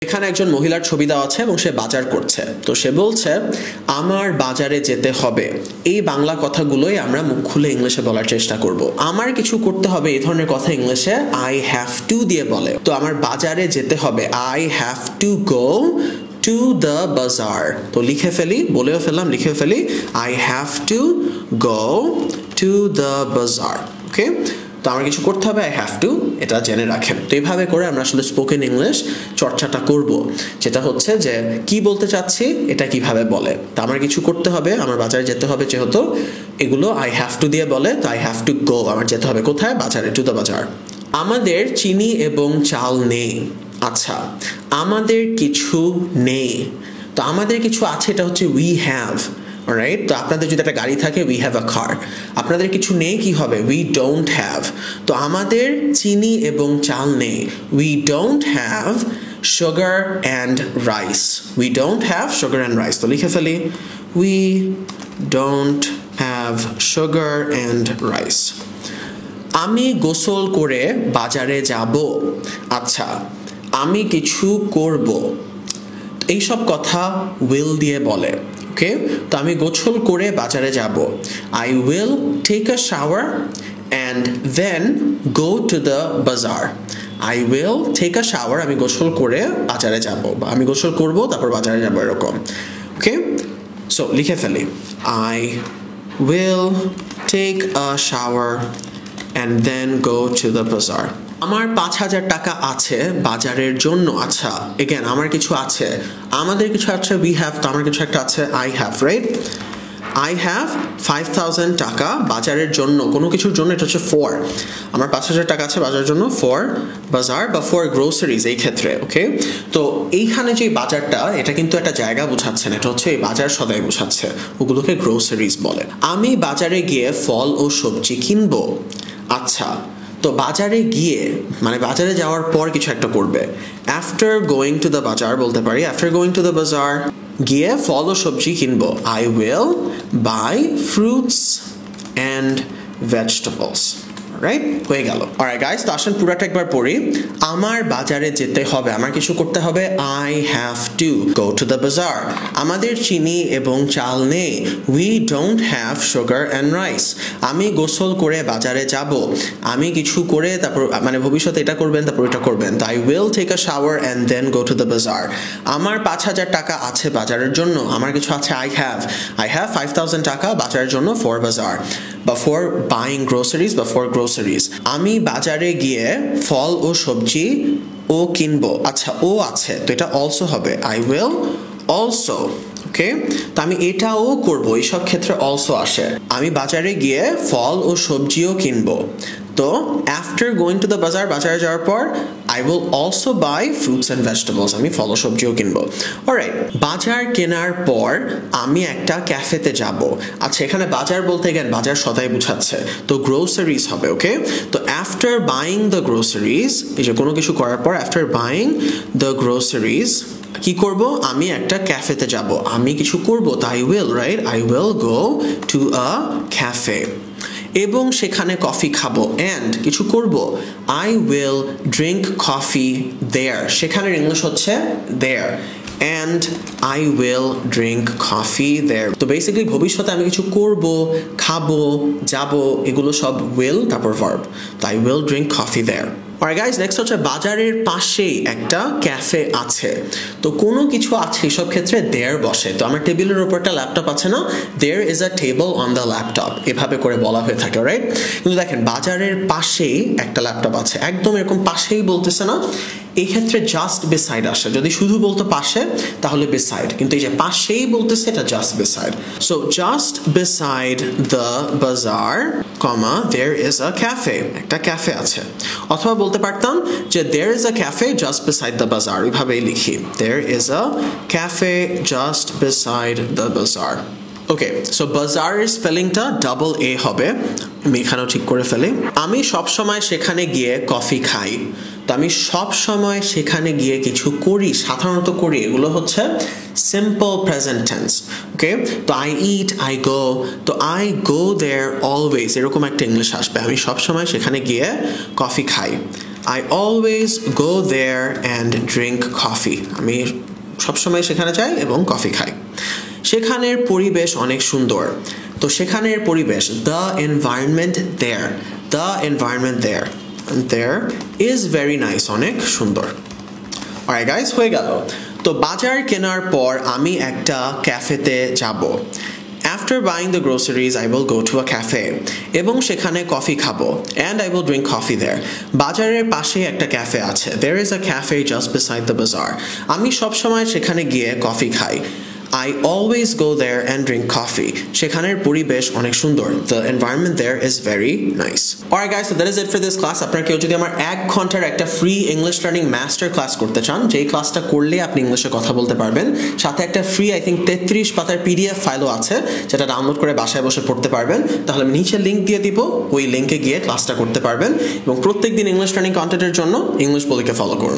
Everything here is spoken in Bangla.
এখানে একজন মহিলার ছবি দেওয়া আছে এবং সে বাজার করছে। তো সে বলছে আমার বাজারে যেতে হবে। এই বাংলা কথাগুলোই আমরা মুখ খুলে ইংলিশে বলার চেষ্টা করব। আমার কিছু করতে হবে এই ধরনের কথা ইংলিশে I have to দিয়ে বলে। তো আমার বাজারে যেতে হবে I have to go to the bazaar। তো লিখে ফেলি, বলেও ফেললাম, লিখে ফেলি I have to go to the bazaar। ওকে, তো আমার কিছু করতে হবে I have to, এটা জেনে রাখেন। তো এইভাবে করে আমরা আসলে স্পোকেন ইংলিশ চর্চাটা করব, যেটা হচ্ছে যে কি বলতে চাচ্ছি এটা কিভাবে বলে। তো আমার কিছু করতে হবে, আমার বাজারে যেতে হবে, যেহেতু এগুলো I have to দিয়ে বলে, তো I have to go, আমার যেতে হবে কোথায়, বাজারে, টু দ্য বাজার। আমাদের চিনি এবং চাল নেই। আচ্ছা, আমাদের কিছু নেই, তো আমাদের কিছু আছে, এটা হচ্ছে we have, alright? তো আপনাদের যদি একটা গাড়ি থাকে we have a car, আপনাদের কিছু নেই কি হবে, we don't have। তো আমাদের চিনি এবং চাল নেই, we don't have sugar and rice, we don't have sugar and rice। তো লিখে ফেলি we don't have sugar and rice। আমি গোসল করে বাজারে যাব। আচ্ছা, আমি কিছু করব, এইসব কথা will দিয়ে বলে। ওকে, তো আমি গোসল করে বাজারে যাব, I will take a shower and then go to the bazaar। I will take a shower, আমি গোসল করে বাজারে যাব, বা আমি গোসল করব তারপর বাজারে যাব, এরকম। ওকে, সো লিখে ফেলি I will take a shower and then go to the bazaar। আমার 5,000 টাকা আছে বাজারের জন্য। আচ্ছা, এগেন আমার কিছু আছে, আমাদের কিছু আছে we have, তো আমার কিছু একটা আছে I have, right? I have 5,000 টাকা বাজারের জন্য, কোনো কিছুর জন্য, এটা হচ্ছে for। আমার 5,000 টাকা আছে বাজারের জন্য for bazaar বা for groceries এই ক্ষেত্রে। ওকে, তো এইখানে যে বাজারটা, এটা কিন্তু একটা জায়গা বোঝাচ্ছে না, এটা হচ্ছে এই বাজার সদাই বোঝাচ্ছে, ওগুলোকে groceries বলে। আমি বাজারে গিয়ে ফল ও সবজি কিনবো। আচ্ছা, তো বাজারে গিয়ে মানে বাজারে যাওয়ার পর কিছু একটা করবে, after going to the bazaar বলতে পারি, after going to the bazaar গিয়ে ফল ও সবজি কিনবো, I will buy fruits and vegetables। Right, হয়ে গেল। অলরাইট গাইস, তো আসেন পুরাটা একবার পড়ি। আমার বাজারে যেতে হবে, আমার কিছু করতে হবে I have to go to the bazaar। আমাদের চিনি এবং চাল নেই, we don't have sugar and rice। আমি গোসল করে বাজারে যাব, আমি কিছু করে তারপর মানে ভবিষ্যতে এটা করবেন তারপর এটা করবেন, তো I will take a shower and then go to the bazaar। আমার 5,000 টাকা আছে বাজারের জন্য, আমার কিছু আছে I have 5,000 টাকা বাজারের জন্য for bazaar বা for buying groceries বা for groceries। আমি বাজারে গিয়ে ফল ও সবজি ও কিনবো। আচ্ছা, ও আছে, তো এটা also হবে I will also। ওকে, তো আমি এটাও করব, এইসব ক্ষেত্রে also আসে। আমি বাজারে গিয়ে ফল ও সবজিও কিনবো, তো after going to the bazaar, বাজারে যাওয়ার পর I will also buy fruits and vegetables, আমি ফল ও সবজিও কিনবো। অলরাইট, বাজার কেনার পর আমি একটা ক্যাফেতে যাব। আচ্ছা, এখানে বাজার বলতে গেলে বাজার সদাই বোঝাচ্ছে, তো গ্রোসারিজ হবে। ওকে, তো after buying the groceries, এই যে কোনো কিছু করার পর after buying the groceries কি করব, আমি একটা ক্যাফেতে যাব, আমি কিছু করব, তো I will, right? I will go to a cafe এবং সেখানে কফি খাবো, and কিছু করব I will drink coffee there। সেখানের ইংলিশ হচ্ছে there, and I will drink coffee there। তো বেসিক্যালি ভবিষ্যতে আমি কিছু করব, খাবো, যাব, এগুলো সব will তারপর verb, তো I will drink coffee there। Alright guys, next হচ্ছে বাজারের পাশেই একটা ক্যাফে আছে। তো কোনো কিছু আছে এসব ক্ষেত্রে there বসে। তো আমার টেবিলের উপর একটা ল্যাপটপ আছে না, there is a table on the laptop, এভাবে করে বলা হয়ে থাকে, রাইট? কিন্তু দেখেন বাজারের পাশেই একটা ল্যাপটপ আছে, একদম এরকম পাশেই বলতেছে না, এই ক্ষেত্রে জাস্ট beside আসে। যদি শুধু বলতো পাশে তাহলে beside, কিন্তু এই যে পাশেই বলতেছে, এটা just beside। So just beside the bazaar, there is a cafe, একটা ক্যাফে আছে। অথবা বলতে পারতাম যে there is a cafe just beside the bazaar, এইভাবেই লিখি there is a cafe just beside the bazaar। Okay, so বাজারের স্পেলিংটা ডাবল এ হবে, আমি এখানেও ঠিক করে ফেলি। আমি সব সময় সেখানে গিয়ে কফি খাই, তো আমি সব সময় সেখানে গিয়ে কিছু করি, সাধারণত করি, এগুলো হচ্ছে সিম্পল প্রেজেন্ট টেন্স। ওকে, তো I eat, I go, তো I go there always, এরকম একটা ইংলিশ আসবে, আমি সব সময় সেখানে গিয়ে কফি খাই। I always go there and drink coffee. আমি সবসময় সেখানে যাই এবং কফি খাই। সেখানের পরিবেশ অনেক সুন্দর। তো সেখানের পরিবেশ, the environment there is very nice, অনেক সুন্দর। Alright guys, হয়ে গেল। তো বাজার কেনার পর আমি একটা ক্যাফেতে যাব। After buying the groceries, I will go to a cafe. এবং সেখানে কফি খাবো। And I will drink coffee there. বাজারের পাশে একটা ক্যাফে আছে। There is a cafe just beside the bazaar. আমি সবসময় সেখানে গিয়ে কফি খাই। I always go there and drink coffee. সেখানের পরিবেশ অনেক সুন্দর। The environment there is very nice. Alright guys, so that is it for this class. আপনারা কেউ যদি আমার 1 ঘন্টার একটা free English learning master class করতে চান, যেই ক্লাসটা করলে আপনি ইংলিশে কথা বলতে পারবেন, সাথে একটা ফ্রি 33 পাতার PDF ফাইলও আছে যেটা ডাউনলোড করে বাসায় বসে পড়তে পারবেন, তাহলে আমি নিচে লিংক দিয়ে দিব, ওই লিংকে গিয়ে ক্লাসটা করতে পারবেন এবং প্রত্যেকদিন ইংলিশ লার্নিং কন্টেন্টের জন্য ইংলিশ বলিকে ফলো করুন।